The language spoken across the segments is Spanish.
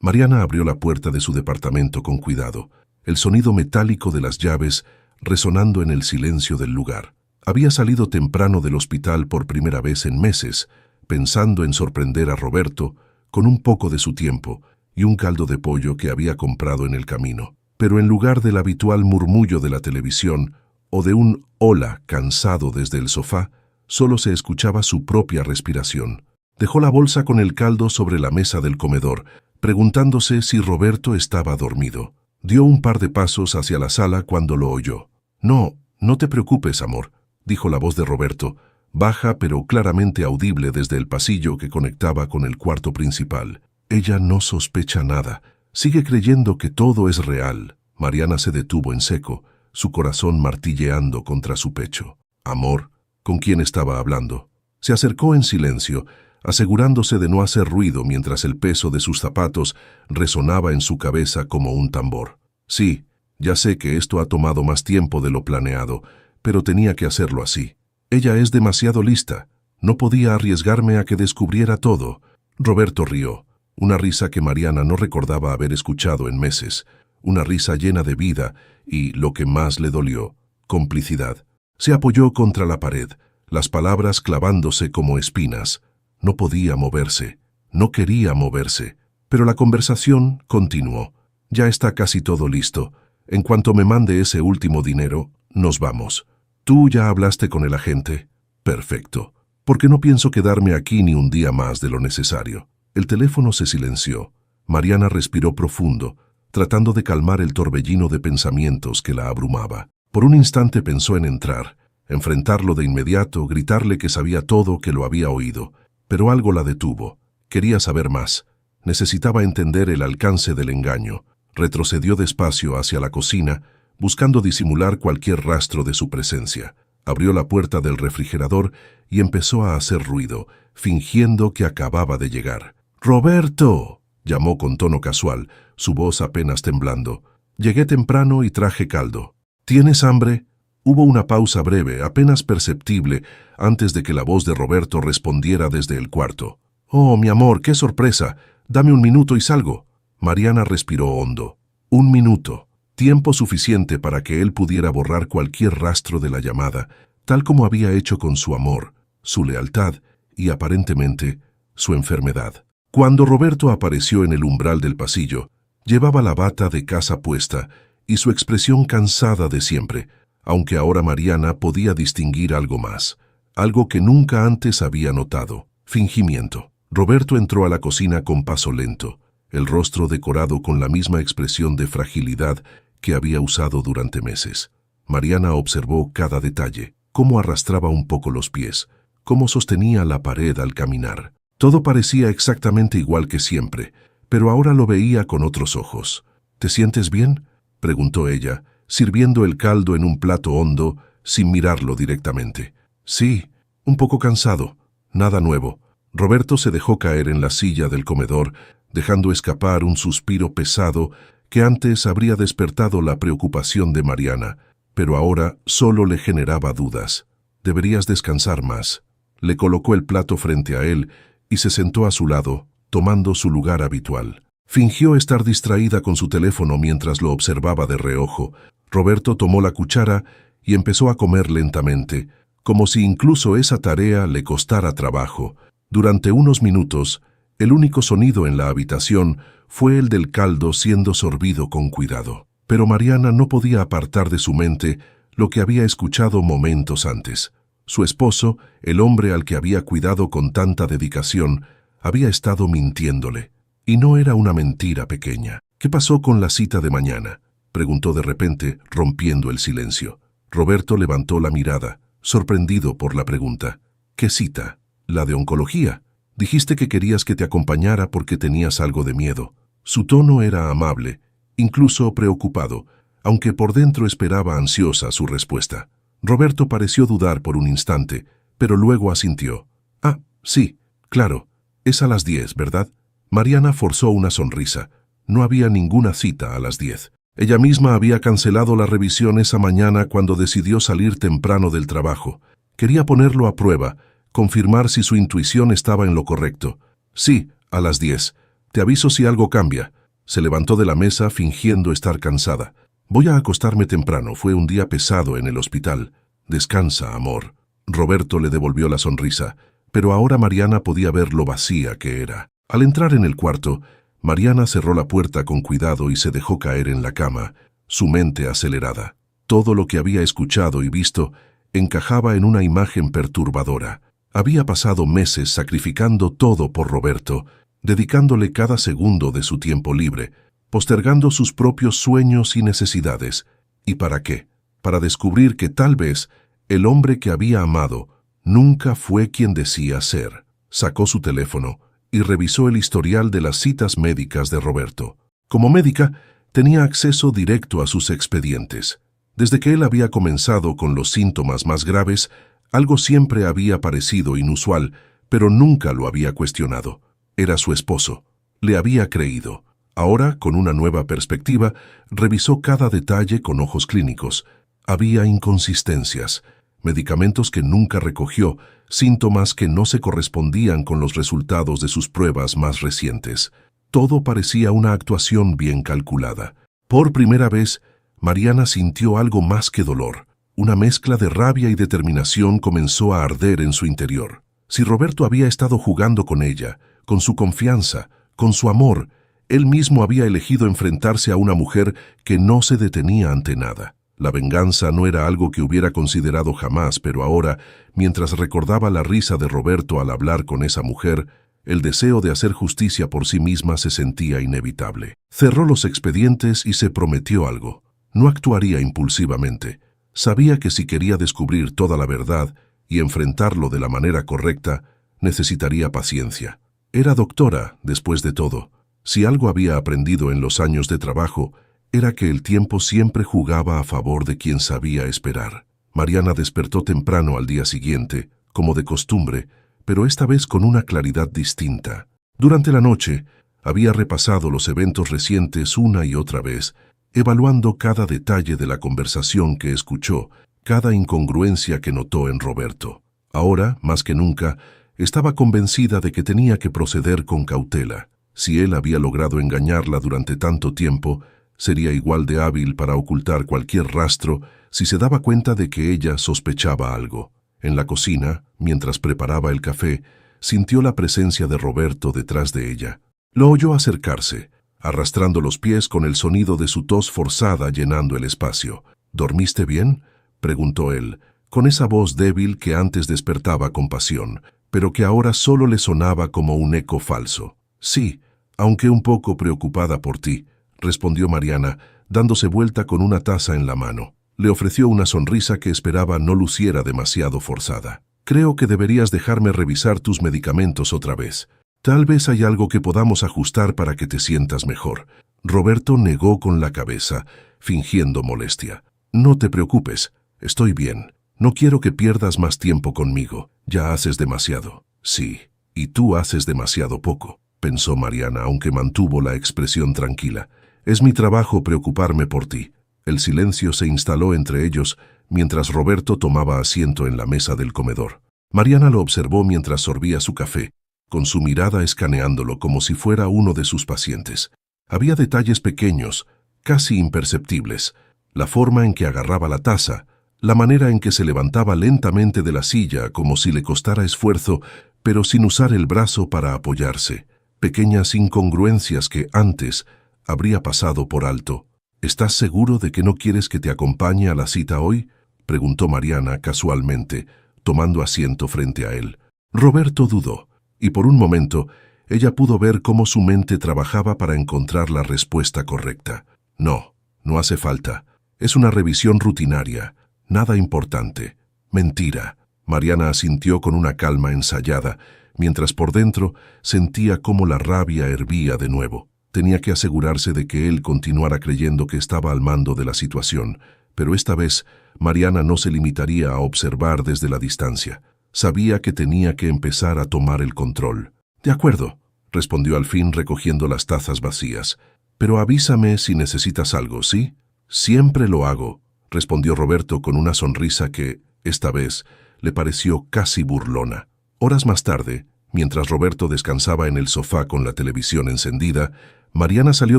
Mariana abrió la puerta de su departamento con cuidado, el sonido metálico de las llaves resonando en el silencio del lugar. Había salido temprano del hospital por primera vez en meses, pensando en sorprender a Roberto con un poco de su tiempo y un caldo de pollo que había comprado en el camino. Pero en lugar del habitual murmullo de la televisión o de un hola cansado desde el sofá, solo se escuchaba su propia respiración. Dejó la bolsa con el caldo sobre la mesa del comedor, preguntándose si Roberto estaba dormido. Dio un par de pasos hacia la sala cuando lo oyó. «No, no te preocupes, amor», dijo la voz de Roberto, baja pero claramente audible desde el pasillo que conectaba con el cuarto principal. Ella no sospecha nada. Sigue creyendo que todo es real. Mariana se detuvo en seco, su corazón martilleando contra su pecho. «Amor», ¿con quién estaba hablando? Se acercó en silencio, asegurándose de no hacer ruido mientras el peso de sus zapatos resonaba en su cabeza como un tambor. «Sí, ya sé que esto ha tomado más tiempo de lo planeado, pero tenía que hacerlo así. Ella es demasiado lista. No podía arriesgarme a que descubriera todo». Roberto rió, una risa que Mariana no recordaba haber escuchado en meses, una risa llena de vida y, lo que más le dolió, complicidad. Se apoyó contra la pared, las palabras clavándose como espinas. No podía moverse, no quería moverse, pero la conversación continuó. «Ya está casi todo listo. En cuanto me mande ese último dinero, nos vamos. ¿Tú ya hablaste con el agente?» «Perfecto, porque no pienso quedarme aquí ni un día más de lo necesario». El teléfono se silenció. Mariana respiró profundo, tratando de calmar el torbellino de pensamientos que la abrumaba. Por un instante pensó en entrar, enfrentarlo de inmediato, gritarle que sabía todo, que lo había oído. Pero algo la detuvo. Quería saber más. Necesitaba entender el alcance del engaño. Retrocedió despacio hacia la cocina, buscando disimular cualquier rastro de su presencia. Abrió la puerta del refrigerador y empezó a hacer ruido, fingiendo que acababa de llegar. «¡Roberto!», llamó con tono casual, su voz apenas temblando. «Llegué temprano y traje caldo. ¿Tienes hambre?». Hubo una pausa breve, apenas perceptible, antes de que la voz de Roberto respondiera desde el cuarto. «Oh, mi amor, qué sorpresa. Dame un minuto y salgo». Mariana respiró hondo. 1 minuto. Tiempo suficiente para que él pudiera borrar cualquier rastro de la llamada, tal como había hecho con su amor, su lealtad y, aparentemente, su enfermedad. Cuando Roberto apareció en el umbral del pasillo, llevaba la bata de casa puesta y su expresión cansada de siempre, aunque ahora Mariana podía distinguir algo más, algo que nunca antes había notado: fingimiento. Roberto entró a la cocina con paso lento, el rostro decorado con la misma expresión de fragilidad que había usado durante meses. Mariana observó cada detalle, cómo arrastraba un poco los pies, cómo sostenía la pared al caminar. Todo parecía exactamente igual que siempre, pero ahora lo veía con otros ojos. «¿Te sientes bien?», preguntó ella, sirviendo el caldo en un plato hondo, sin mirarlo directamente. «Sí, un poco cansado. Nada nuevo». Roberto se dejó caer en la silla del comedor, dejando escapar un suspiro pesado que antes habría despertado la preocupación de Mariana, pero ahora solo le generaba dudas. «Deberías descansar más». Le colocó el plato frente a él y se sentó a su lado, tomando su lugar habitual. Fingió estar distraída con su teléfono mientras lo observaba de reojo. Roberto tomó la cuchara y empezó a comer lentamente, como si incluso esa tarea le costara trabajo. Durante unos minutos, el único sonido en la habitación fue el del caldo siendo sorbido con cuidado. Pero Mariana no podía apartar de su mente lo que había escuchado momentos antes. Su esposo, el hombre al que había cuidado con tanta dedicación, había estado mintiéndole. Y no era una mentira pequeña. «¿Qué pasó con la cita de mañana?», preguntó de repente, rompiendo el silencio. Roberto levantó la mirada, sorprendido por la pregunta. «¿Qué cita?». «La de oncología. Dijiste que querías que te acompañara porque tenías algo de miedo». Su tono era amable, incluso preocupado, aunque por dentro esperaba ansiosa su respuesta. Roberto pareció dudar por un instante, pero luego asintió. «Ah, sí, claro. Es a las 10, ¿verdad?». Mariana forzó una sonrisa. No había ninguna cita a las 10. Ella misma había cancelado la revisión esa mañana cuando decidió salir temprano del trabajo. Quería ponerlo a prueba, confirmar si su intuición estaba en lo correcto. «Sí, a las 10. Te aviso si algo cambia. Se levantó de la mesa fingiendo estar cansada. Voy a acostarme temprano, fue un día pesado en el hospital. Descansa, amor. Roberto le devolvió la sonrisa, pero ahora Mariana podía ver lo vacía que era. Al entrar en el cuarto, Mariana cerró la puerta con cuidado y se dejó caer en la cama, su mente acelerada. Todo lo que había escuchado y visto encajaba en una imagen perturbadora. Había pasado meses sacrificando todo por Roberto, dedicándole cada segundo de su tiempo libre, postergando sus propios sueños y necesidades. ¿Y para qué? Para descubrir que tal vez el hombre que había amado nunca fue quien decía ser. Sacó su teléfono y revisó el historial de las citas médicas de Roberto. Como médica, tenía acceso directo a sus expedientes. Desde que él había comenzado con los síntomas más graves, algo siempre había parecido inusual, pero nunca lo había cuestionado. Era su esposo. Le había creído. Ahora, con una nueva perspectiva, revisó cada detalle con ojos clínicos. Había inconsistencias, medicamentos que nunca recogió, síntomas que no se correspondían con los resultados de sus pruebas más recientes. Todo parecía una actuación bien calculada. Por primera vez, Mariana sintió algo más que dolor. Una mezcla de rabia y determinación comenzó a arder en su interior. Si Roberto había estado jugando con ella, con su confianza, con su amor, él mismo había elegido enfrentarse a una mujer que no se detenía ante nada. La venganza no era algo que hubiera considerado jamás, pero ahora, mientras recordaba la risa de Roberto al hablar con esa mujer, el deseo de hacer justicia por sí misma se sentía inevitable. Cerró los expedientes y se prometió algo. No actuaría impulsivamente. Sabía que si quería descubrir toda la verdad y enfrentarlo de la manera correcta, necesitaría paciencia. Era doctora, después de todo. Si algo había aprendido en los años de trabajo, era que el tiempo siempre jugaba a favor de quien sabía esperar. Mariana despertó temprano al día siguiente, como de costumbre, pero esta vez con una claridad distinta. Durante la noche, había repasado los eventos recientes una y otra vez, evaluando cada detalle de la conversación que escuchó, cada incongruencia que notó en Roberto. Ahora, más que nunca, estaba convencida de que tenía que proceder con cautela. Si él había logrado engañarla durante tanto tiempo, sería igual de hábil para ocultar cualquier rastro si se daba cuenta de que ella sospechaba algo. En la cocina, mientras preparaba el café, sintió la presencia de Roberto detrás de ella. Lo oyó acercarse, arrastrando los pies con el sonido de su tos forzada llenando el espacio. «¿Dormiste bien?», preguntó él, con esa voz débil que antes despertaba compasión, pero que ahora solo le sonaba como un eco falso. «Sí, aunque un poco preocupada por ti», respondió Mariana, dándose vuelta con una taza en la mano. Le ofreció una sonrisa que esperaba no luciera demasiado forzada. «Creo que deberías dejarme revisar tus medicamentos otra vez. Tal vez hay algo que podamos ajustar para que te sientas mejor». Roberto negó con la cabeza, fingiendo molestia. «No te preocupes, estoy bien. No quiero que pierdas más tiempo conmigo. Ya haces demasiado». «Sí, y tú haces demasiado poco», pensó Mariana, aunque mantuvo la expresión tranquila. «Es mi trabajo preocuparme por ti». El silencio se instaló entre ellos mientras Roberto tomaba asiento en la mesa del comedor. Mariana lo observó mientras sorbía su café, con su mirada escaneándolo como si fuera uno de sus pacientes. Había detalles pequeños, casi imperceptibles: la forma en que agarraba la taza, la manera en que se levantaba lentamente de la silla como si le costara esfuerzo, pero sin usar el brazo para apoyarse. Pequeñas incongruencias que antes habría pasado por alto. «¿Estás seguro de que no quieres que te acompañe a la cita hoy?», preguntó Mariana casualmente, tomando asiento frente a él. Roberto dudó, y por un momento ella pudo ver cómo su mente trabajaba para encontrar la respuesta correcta. «No, no hace falta. Es una revisión rutinaria. Nada importante». «Mentira». Mariana asintió con una calma ensayada, mientras por dentro sentía cómo la rabia hervía de nuevo. Tenía que asegurarse de que él continuara creyendo que estaba al mando de la situación, pero esta vez Mariana no se limitaría a observar desde la distancia. Sabía que tenía que empezar a tomar el control. «De acuerdo», respondió al fin recogiendo las tazas vacías. «Pero avísame si necesitas algo, ¿sí?» «Siempre lo hago», respondió Roberto con una sonrisa que, esta vez, le pareció casi burlona. Horas más tarde, Mientras Roberto descansaba en el sofá con la televisión encendida, Mariana salió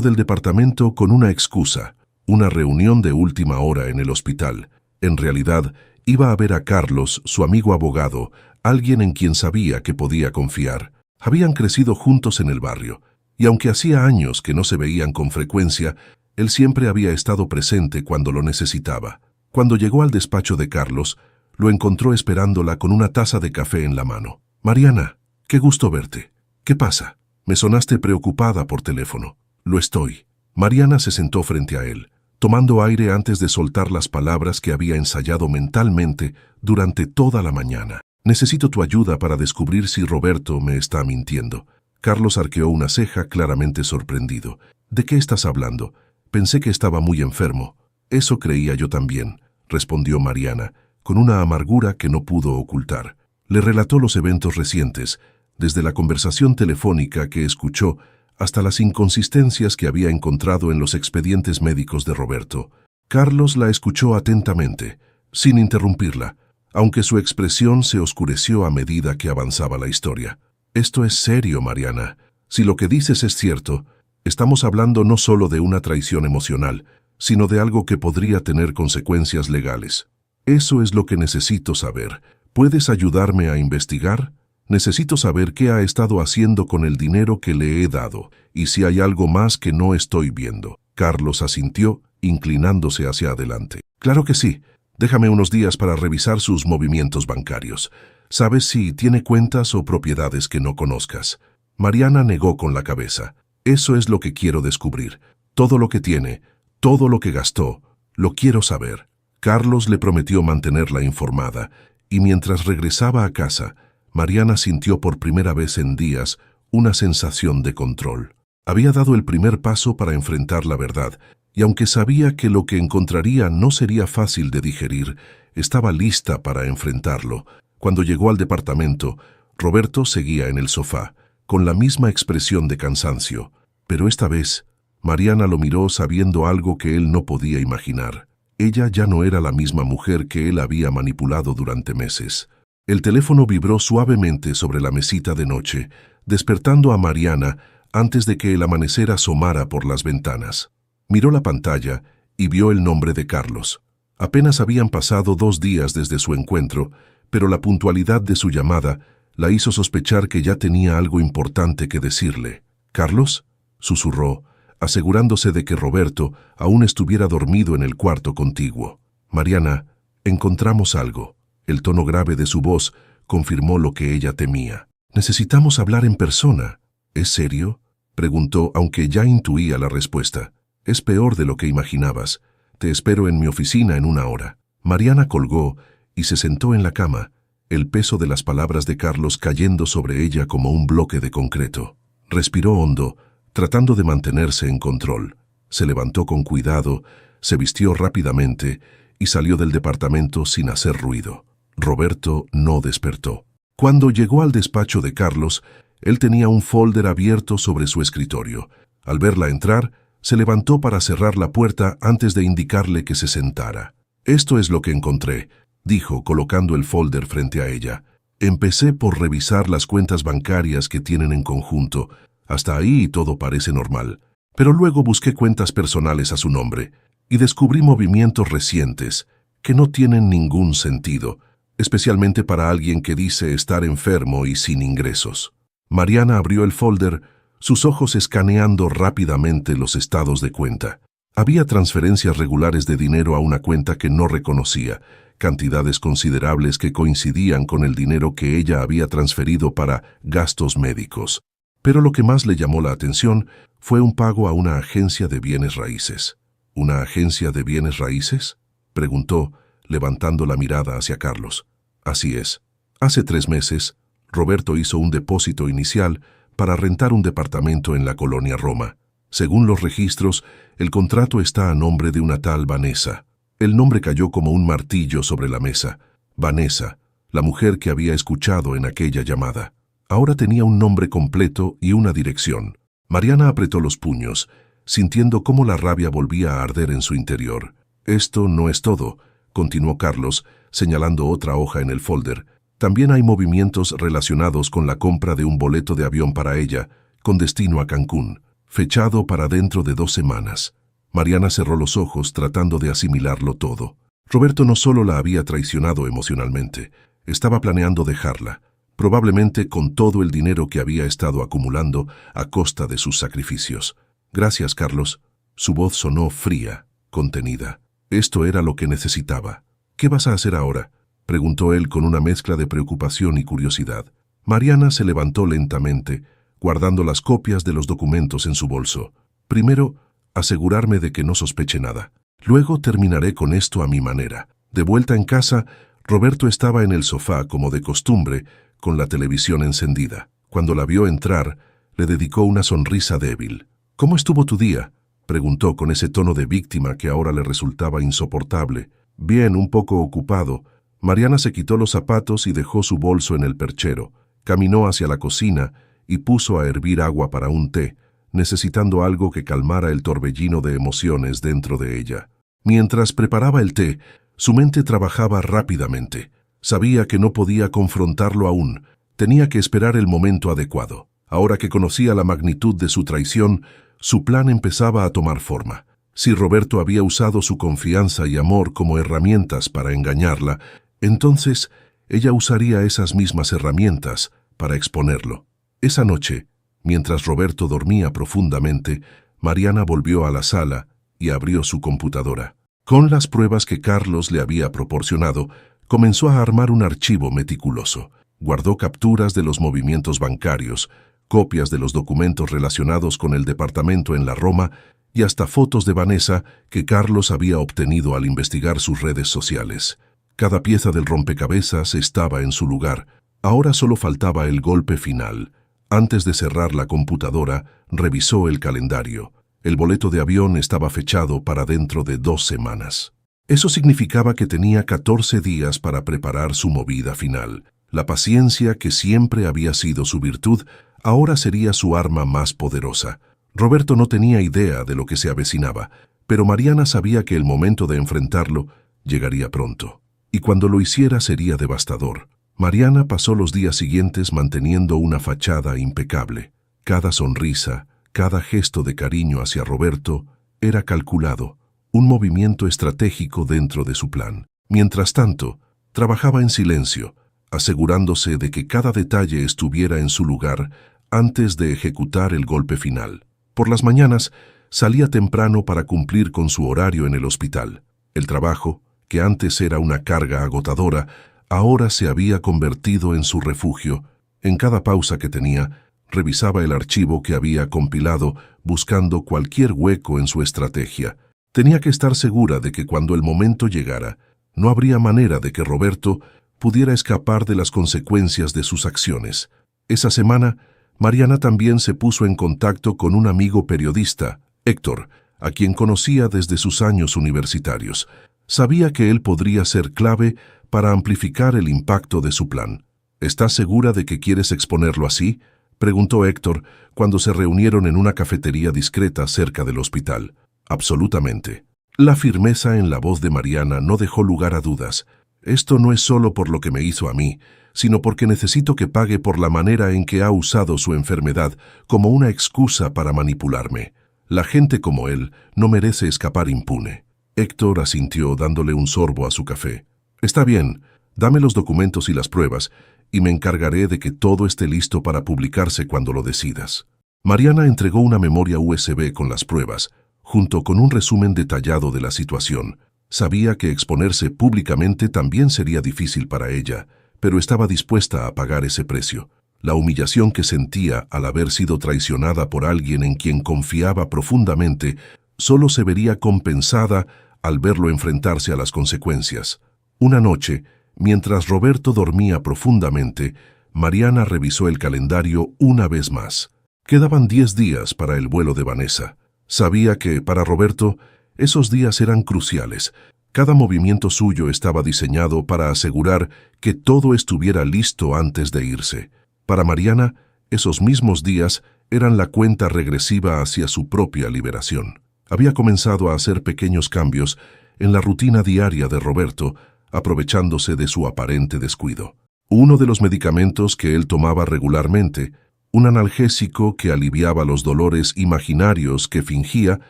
del departamento con una excusa, una reunión de última hora en el hospital. En realidad, iba a ver a Carlos, su amigo abogado, alguien en quien sabía que podía confiar. Habían crecido juntos en el barrio, y aunque hacía años que no se veían con frecuencia, él siempre había estado presente cuando lo necesitaba. Cuando llegó al despacho de Carlos, lo encontró esperándola con una taza de café en la mano. «Mariana, qué gusto verte. ¿Qué pasa? Me sonaste preocupada por teléfono». «Lo estoy». Mariana se sentó frente a él, tomando aire antes de soltar las palabras que había ensayado mentalmente durante toda la mañana. «Necesito tu ayuda para descubrir si Roberto me está mintiendo». Carlos arqueó una ceja, claramente sorprendido. «¿De qué estás hablando? Pensé que estaba muy enfermo». «Eso creía yo también», respondió Mariana, con una amargura que no pudo ocultar. Le relató los eventos recientes, desde la conversación telefónica que escuchó hasta las inconsistencias que había encontrado en los expedientes médicos de Roberto. Carlos la escuchó atentamente, sin interrumpirla, aunque su expresión se oscureció a medida que avanzaba la historia. «Esto es serio, Mariana. Si lo que dices es cierto, estamos hablando no solo de una traición emocional, sino de algo que podría tener consecuencias legales. Eso es lo que necesito saber. ¿Puedes ayudarme a investigar? Necesito saber qué ha estado haciendo con el dinero que le he dado, y si hay algo más que no estoy viendo». Carlos asintió, inclinándose hacia adelante. «Claro que sí. Déjame unos días para revisar sus movimientos bancarios. ¿Sabes si tiene cuentas o propiedades que no conozcas?» Mariana negó con la cabeza. «Eso es lo que quiero descubrir. Todo lo que tiene, todo lo que gastó, lo quiero saber». Carlos le prometió mantenerla informada, y mientras regresaba a casa, Mariana sintió por primera vez en días una sensación de control. Había dado el primer paso para enfrentar la verdad, y aunque sabía que lo que encontraría no sería fácil de digerir, estaba lista para enfrentarlo. Cuando llegó al departamento, Roberto seguía en el sofá, con la misma expresión de cansancio, pero esta vez, Mariana lo miró sabiendo algo que él no podía imaginar. Ella ya no era la misma mujer que él había manipulado durante meses. El teléfono vibró suavemente sobre la mesita de noche, despertando a Mariana antes de que el amanecer asomara por las ventanas. Miró la pantalla y vio el nombre de Carlos. Apenas habían pasado 2 días desde su encuentro, pero la puntualidad de su llamada la hizo sospechar que ya tenía algo importante que decirle. «¿Carlos?», susurró, asegurándose de que Roberto aún estuviera dormido en el cuarto contiguo. «Mariana, encontramos algo». El tono grave de su voz confirmó lo que ella temía. «Necesitamos hablar en persona». «¿Es serio?», preguntó, aunque ya intuía la respuesta. «Es peor de lo que imaginabas. Te espero en mi oficina en 1 hora». Mariana colgó y se sentó en la cama, el peso de las palabras de Carlos cayendo sobre ella como un bloque de concreto. Respiró hondo, tratando de mantenerse en control. Se levantó con cuidado, se vistió rápidamente y salió del departamento sin hacer ruido. Roberto no despertó. Cuando llegó al despacho de Carlos, él tenía un folder abierto sobre su escritorio. Al verla entrar, se levantó para cerrar la puerta antes de indicarle que se sentara. «Esto es lo que encontré», dijo, colocando el folder frente a ella. «Empecé por revisar las cuentas bancarias que tienen en conjunto. Hasta ahí todo parece normal. Pero luego busqué cuentas personales a su nombre y descubrí movimientos recientes que no tienen ningún sentido, especialmente para alguien que dice estar enfermo y sin ingresos». Mariana abrió el folder, sus ojos escaneando rápidamente los estados de cuenta. Había transferencias regulares de dinero a una cuenta que no reconocía, cantidades considerables que coincidían con el dinero que ella había transferido para gastos médicos. Pero lo que más le llamó la atención fue un pago a una agencia de bienes raíces. «¿Una agencia de bienes raíces?», preguntó, levantando la mirada hacia Carlos. «Así es. Hace 3 meses, Roberto hizo un depósito inicial para rentar un departamento en la colonia Roma. Según los registros, el contrato está a nombre de una tal Vanessa». El nombre cayó como un martillo sobre la mesa. Vanessa, la mujer que había escuchado en aquella llamada. Ahora tenía un nombre completo y una dirección. Mariana apretó los puños, sintiendo cómo la rabia volvía a arder en su interior. «Esto no es todo», continuó Carlos, señalando otra hoja en el folder. También hay movimientos relacionados con la compra de un boleto de avión para ella, con destino a Cancún, fechado para dentro de 2 semanas. Mariana cerró los ojos tratando de asimilarlo todo. Roberto no solo la había traicionado emocionalmente, estaba planeando dejarla, probablemente con todo el dinero que había estado acumulando a costa de sus sacrificios. Gracias, Carlos. Su voz sonó fría, contenida. Esto era lo que necesitaba. ¿Qué vas a hacer ahora?, preguntó él con una mezcla de preocupación y curiosidad. Mariana se levantó lentamente, guardando las copias de los documentos en su bolso. Primero, asegurarme de que no sospeche nada. Luego terminaré con esto a mi manera. De vuelta en casa, Roberto estaba en el sofá, como de costumbre, con la televisión encendida. Cuando la vio entrar, le dedicó una sonrisa débil. «¿Cómo estuvo tu día?», preguntó con ese tono de víctima que ahora le resultaba insoportable. «Bien, un poco ocupado». Mariana se quitó los zapatos y dejó su bolso en el perchero. Caminó hacia la cocina y puso a hervir agua para un té, necesitando algo que calmara el torbellino de emociones dentro de ella. Mientras preparaba el té, su mente trabajaba rápidamente. Sabía que no podía confrontarlo aún, tenía que esperar el momento adecuado. Ahora que conocía la magnitud de su traición, su plan empezaba a tomar forma. Si Roberto había usado su confianza y amor como herramientas para engañarla, entonces ella usaría esas mismas herramientas para exponerlo. Esa noche, mientras Roberto dormía profundamente, Mariana volvió a la sala y abrió su computadora. Con las pruebas que Carlos le había proporcionado, comenzó a armar un archivo meticuloso. Guardó capturas de los movimientos bancarios, copias de los documentos relacionados con el departamento en la Roma y hasta fotos de Vanessa que Carlos había obtenido al investigar sus redes sociales. Cada pieza del rompecabezas estaba en su lugar. Ahora solo faltaba el golpe final. Antes de cerrar la computadora, revisó el calendario. El boleto de avión estaba fechado para dentro de 2 semanas. Eso significaba que tenía 14 días para preparar su movida final. La paciencia, que siempre había sido su virtud, ahora sería su arma más poderosa. Roberto no tenía idea de lo que se avecinaba, pero Mariana sabía que el momento de enfrentarlo llegaría pronto. Y cuando lo hiciera sería devastador. Mariana pasó los días siguientes manteniendo una fachada impecable. Cada sonrisa, cada gesto de cariño hacia Roberto era calculado, un movimiento estratégico dentro de su plan. Mientras tanto, trabajaba en silencio, asegurándose de que cada detalle estuviera en su lugar antes de ejecutar el golpe final. Por las mañanas, salía temprano para cumplir con su horario en el hospital. El trabajo, que antes era una carga agotadora, ahora se había convertido en su refugio. En cada pausa que tenía, revisaba el archivo que había compilado, buscando cualquier hueco en su estrategia. Tenía que estar segura de que cuando el momento llegara, no habría manera de que Roberto pudiera escapar de las consecuencias de sus acciones. Esa semana, Mariana también se puso en contacto con un amigo periodista, Héctor, a quien conocía desde sus años universitarios. Sabía que él podría ser clave para amplificar el impacto de su plan. ¿Estás segura de que quieres exponerlo así?, preguntó Héctor cuando se reunieron en una cafetería discreta cerca del hospital. Absolutamente. La firmeza en la voz de Mariana no dejó lugar a dudas. Esto no es solo por lo que me hizo a mí, sino porque necesito que pague por la manera en que ha usado su enfermedad como una excusa para manipularme. La gente como él no merece escapar impune. Héctor asintió dándole un sorbo a su café. Está bien, dame los documentos y las pruebas, y me encargaré de que todo esté listo para publicarse cuando lo decidas. Mariana entregó una memoria USB con las pruebas, junto con un resumen detallado de la situación. Sabía que exponerse públicamente también sería difícil para ella, pero estaba dispuesta a pagar ese precio. La humillación que sentía al haber sido traicionada por alguien en quien confiaba profundamente solo se vería compensada al verlo enfrentarse a las consecuencias. Una noche, mientras Roberto dormía profundamente, Mariana revisó el calendario una vez más. Quedaban 10 días para el vuelo de Vanessa. Sabía que, para Roberto, esos días eran cruciales. Cada movimiento suyo estaba diseñado para asegurar que todo estuviera listo antes de irse. Para Mariana, esos mismos días eran la cuenta regresiva hacia su propia liberación. Había comenzado a hacer pequeños cambios en la rutina diaria de Roberto, aprovechándose de su aparente descuido. Uno de los medicamentos que él tomaba regularmente, un analgésico que aliviaba los dolores imaginarios que fingía,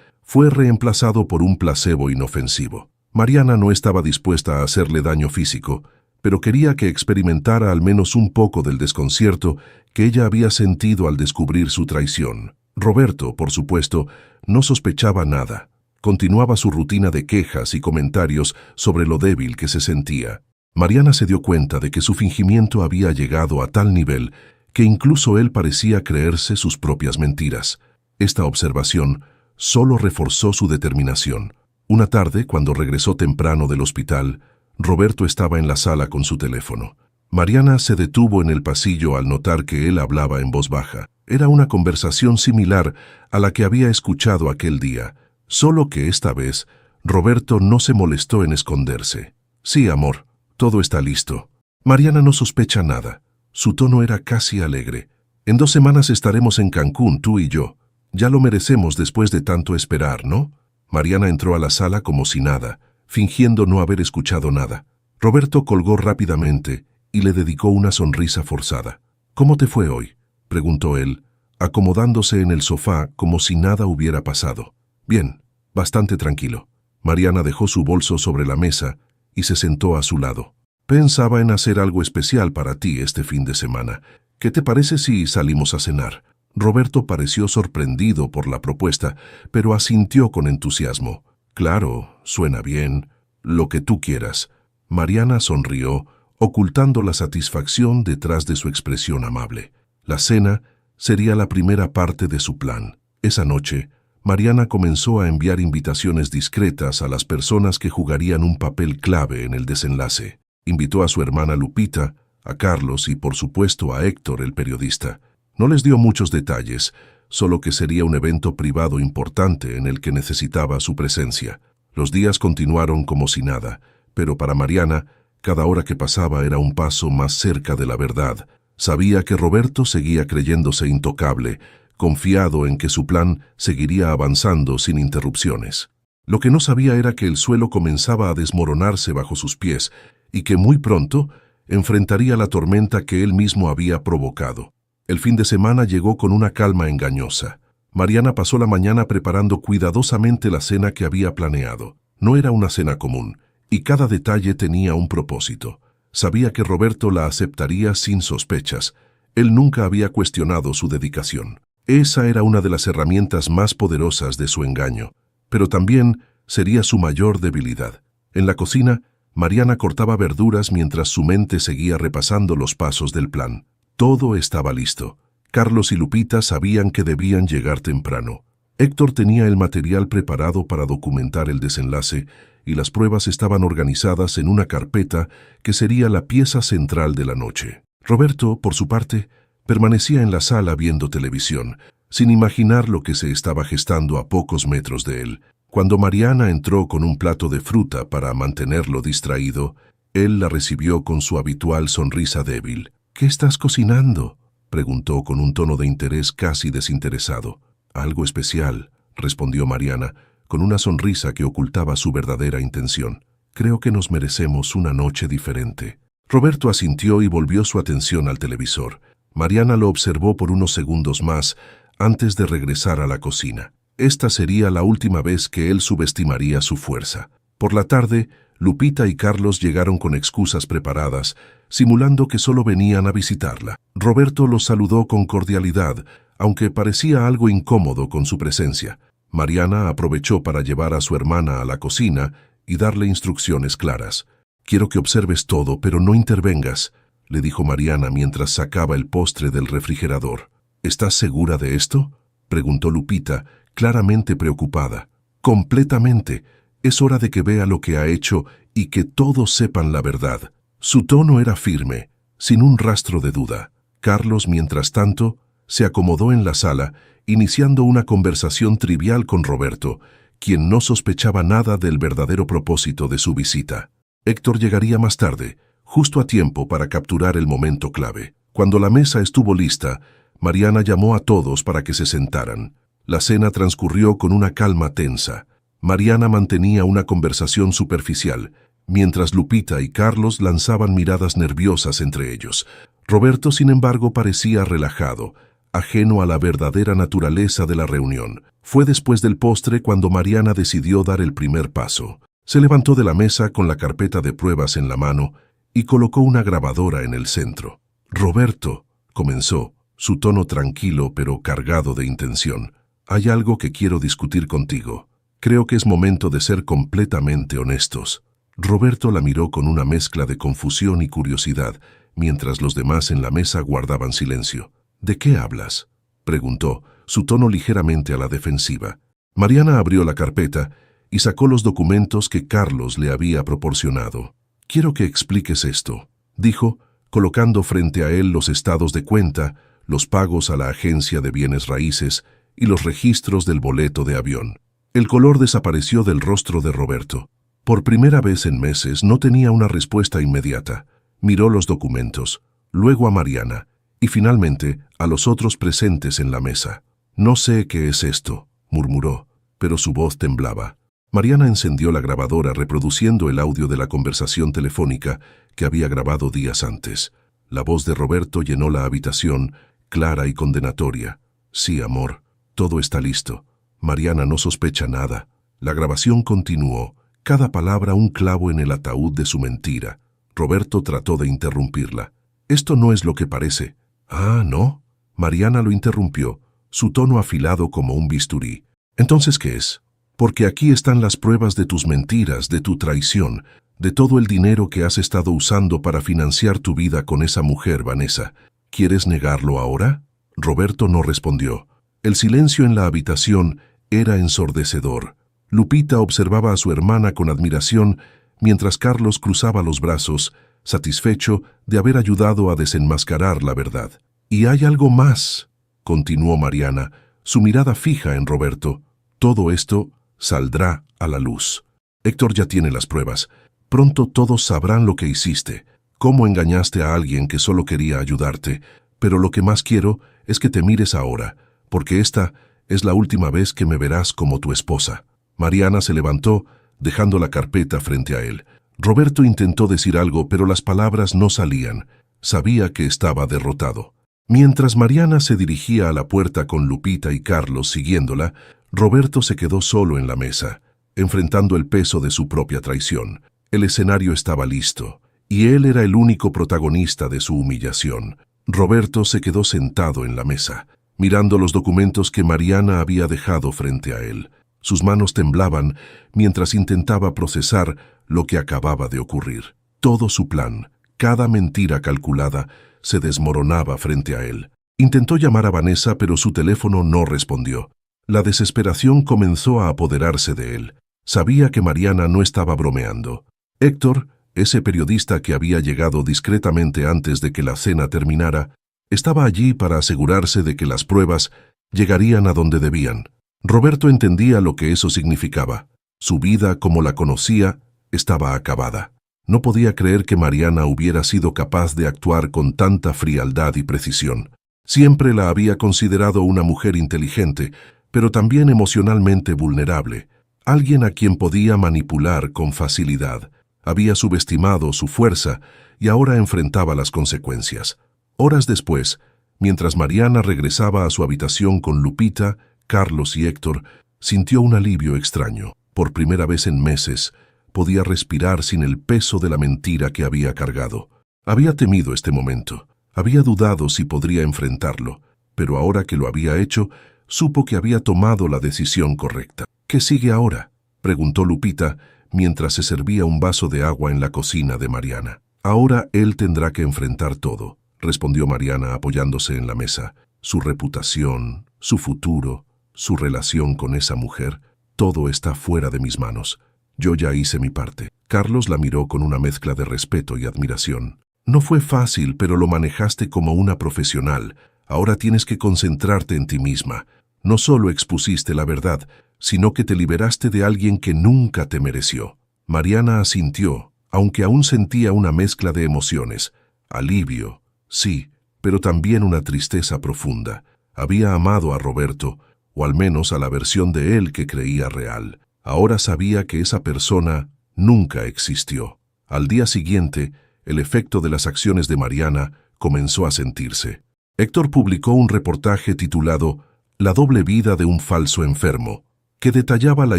fue reemplazado por un placebo inofensivo. Mariana no estaba dispuesta a hacerle daño físico, pero quería que experimentara al menos un poco del desconcierto que ella había sentido al descubrir su traición. Roberto, por supuesto, no sospechaba nada. Continuaba su rutina de quejas y comentarios sobre lo débil que se sentía. Mariana se dio cuenta de que su fingimiento había llegado a tal nivel que incluso él parecía creerse sus propias mentiras. Esta observación solo reforzó su determinación. Una tarde, cuando regresó temprano del hospital, Roberto estaba en la sala con su teléfono. Mariana se detuvo en el pasillo al notar que él hablaba en voz baja. Era una conversación similar a la que había escuchado aquel día, solo que esta vez Roberto no se molestó en esconderse. «Sí, amor, todo está listo». Mariana no sospecha nada. Su tono era casi alegre. «En 2 semanas estaremos en Cancún, tú y yo. Ya lo merecemos después de tanto esperar, ¿no?» Mariana entró a la sala como si nada, fingiendo no haber escuchado nada. Roberto colgó rápidamente y le dedicó una sonrisa forzada. «¿Cómo te fue hoy?», preguntó él, acomodándose en el sofá como si nada hubiera pasado. «Bien, bastante tranquilo». Mariana dejó su bolso sobre la mesa y se sentó a su lado. «Pensaba en hacer algo especial para ti este fin de semana. ¿Qué te parece si salimos a cenar?». Roberto pareció sorprendido por la propuesta, pero asintió con entusiasmo. «Claro, suena bien. Lo que tú quieras». Mariana sonrió, ocultando la satisfacción detrás de su expresión amable. La cena sería la primera parte de su plan. Esa noche, Mariana comenzó a enviar invitaciones discretas a las personas que jugarían un papel clave en el desenlace. Invitó a su hermana Lupita, a Carlos y, por supuesto, a Héctor, el periodista. No les dio muchos detalles, solo que sería un evento privado importante en el que necesitaba su presencia. Los días continuaron como si nada, pero para Mariana, cada hora que pasaba era un paso más cerca de la verdad. Sabía que Roberto seguía creyéndose intocable, confiado en que su plan seguiría avanzando sin interrupciones. Lo que no sabía era que el suelo comenzaba a desmoronarse bajo sus pies y que muy pronto enfrentaría la tormenta que él mismo había provocado. El fin de semana llegó con una calma engañosa. Mariana pasó la mañana preparando cuidadosamente la cena que había planeado. No era una cena común, y cada detalle tenía un propósito. Sabía que Roberto la aceptaría sin sospechas. Él nunca había cuestionado su dedicación. Esa era una de las herramientas más poderosas de su engaño, pero también sería su mayor debilidad. En la cocina, Mariana cortaba verduras mientras su mente seguía repasando los pasos del plan. Todo estaba listo. Carlos y Lupita sabían que debían llegar temprano. Héctor tenía el material preparado para documentar el desenlace y las pruebas estaban organizadas en una carpeta que sería la pieza central de la noche. Roberto, por su parte, permanecía en la sala viendo televisión, sin imaginar lo que se estaba gestando a pocos metros de él. Cuando Mariana entró con un plato de fruta para mantenerlo distraído, él la recibió con su habitual sonrisa débil. «¿Qué estás cocinando?», preguntó con un tono de interés casi desinteresado. «Algo especial», respondió Mariana, con una sonrisa que ocultaba su verdadera intención. «Creo que nos merecemos una noche diferente». Roberto asintió y volvió su atención al televisor. Mariana lo observó por unos segundos más antes de regresar a la cocina. Esta sería la última vez que él subestimaría su fuerza. Por la tarde, Lupita y Carlos llegaron con excusas preparadas, simulando que solo venían a visitarla. Roberto los saludó con cordialidad, aunque parecía algo incómodo con su presencia. Mariana aprovechó para llevar a su hermana a la cocina y darle instrucciones claras. «Quiero que observes todo, pero no intervengas», le dijo Mariana mientras sacaba el postre del refrigerador. «¿Estás segura de esto?», preguntó Lupita, claramente preocupada. «Completamente. Es hora de que vea lo que ha hecho y que todos sepan la verdad». Su tono era firme, sin un rastro de duda. Carlos, mientras tanto, se acomodó en la sala, iniciando una conversación trivial con Roberto, quien no sospechaba nada del verdadero propósito de su visita. Héctor llegaría más tarde, justo a tiempo para capturar el momento clave. Cuando la mesa estuvo lista, Mariana llamó a todos para que se sentaran. La cena transcurrió con una calma tensa. Mariana mantenía una conversación superficial, mientras Lupita y Carlos lanzaban miradas nerviosas entre ellos. Roberto, sin embargo, parecía relajado, ajeno a la verdadera naturaleza de la reunión. Fue después del postre cuando Mariana decidió dar el primer paso. Se levantó de la mesa con la carpeta de pruebas en la mano y colocó una grabadora en el centro. «Roberto», comenzó, su tono tranquilo pero cargado de intención. «Hay algo que quiero discutir contigo. Creo que es momento de ser completamente honestos». Roberto la miró con una mezcla de confusión y curiosidad, mientras los demás en la mesa guardaban silencio. «¿De qué hablas?», preguntó, su tono ligeramente a la defensiva. Mariana abrió la carpeta y sacó los documentos que Carlos le había proporcionado. «Quiero que expliques esto», dijo, colocando frente a él los estados de cuenta, los pagos a la agencia de bienes raíces y los registros del boleto de avión. El color desapareció del rostro de Roberto. Por primera vez en meses no tenía una respuesta inmediata. Miró los documentos, luego a Mariana y finalmente a los otros presentes en la mesa. «No sé qué es esto», murmuró, pero su voz temblaba. Mariana encendió la grabadora reproduciendo el audio de la conversación telefónica que había grabado días antes. La voz de Roberto llenó la habitación, clara y condenatoria. «Sí, amor, todo está listo. Mariana no sospecha nada». La grabación continuó, cada palabra un clavo en el ataúd de su mentira. Roberto trató de interrumpirla. «Esto no es lo que parece». «Ah, ¿no?». Mariana lo interrumpió, su tono afilado como un bisturí. «¿Entonces qué es?». «Porque aquí están las pruebas de tus mentiras, de tu traición, de todo el dinero que has estado usando para financiar tu vida con esa mujer, Vanessa. ¿Quieres negarlo ahora?». Roberto no respondió. El silencio en la habitación era ensordecedor. Lupita observaba a su hermana con admiración, mientras Carlos cruzaba los brazos, satisfecho de haber ayudado a desenmascarar la verdad. «Y hay algo más», continuó Mariana, su mirada fija en Roberto. «Todo esto saldrá a la luz. Héctor ya tiene las pruebas. Pronto todos sabrán lo que hiciste, cómo engañaste a alguien que solo quería ayudarte, pero lo que más quiero es que te mires ahora, porque esta es la última vez que me verás como tu esposa». Mariana se levantó, dejando la carpeta frente a él. Roberto intentó decir algo, pero las palabras no salían. Sabía que estaba derrotado. Mientras Mariana se dirigía a la puerta con Lupita y Carlos siguiéndola, Roberto se quedó solo en la mesa, enfrentando el peso de su propia traición. El escenario estaba listo, y él era el único protagonista de su humillación. Roberto se quedó sentado en la mesa, mirando los documentos que Mariana había dejado frente a él. Sus manos temblaban mientras intentaba procesar lo que acababa de ocurrir. Todo su plan, cada mentira calculada, se desmoronaba frente a él. Intentó llamar a Vanessa, pero su teléfono no respondió. La desesperación comenzó a apoderarse de él. Sabía que Mariana no estaba bromeando. Héctor, ese periodista que había llegado discretamente antes de que la cena terminara, estaba allí para asegurarse de que las pruebas llegarían a donde debían. Roberto entendía lo que eso significaba. Su vida, como la conocía, estaba acabada. No podía creer que Mariana hubiera sido capaz de actuar con tanta frialdad y precisión. Siempre la había considerado una mujer inteligente, pero también emocionalmente vulnerable, alguien a quien podía manipular con facilidad. Había subestimado su fuerza y ahora enfrentaba las consecuencias. Horas después, mientras Mariana regresaba a su habitación con Lupita, Carlos y Héctor, sintió un alivio extraño. Por primera vez en meses, podía respirar sin el peso de la mentira que había cargado. Había temido este momento, había dudado si podría enfrentarlo, pero ahora que lo había hecho, supo que había tomado la decisión correcta. «¿Qué sigue ahora?», preguntó Lupita, mientras se servía un vaso de agua en la cocina de Mariana. «Ahora él tendrá que enfrentar todo», respondió Mariana apoyándose en la mesa. «Su reputación, su futuro, su relación con esa mujer, todo está fuera de mis manos. Yo ya hice mi parte». Carlos la miró con una mezcla de respeto y admiración. «No fue fácil, pero lo manejaste como una profesional. Ahora tienes que concentrarte en ti misma. No solo expusiste la verdad, sino que te liberaste de alguien que nunca te mereció». Mariana asintió, aunque aún sentía una mezcla de emociones. Alivio, sí, pero también una tristeza profunda. Había amado a Roberto, o al menos a la versión de él que creía real. Ahora sabía que esa persona nunca existió. Al día siguiente, el efecto de las acciones de Mariana comenzó a sentirse. Héctor publicó un reportaje titulado La doble vida de un falso enfermo, que detallaba la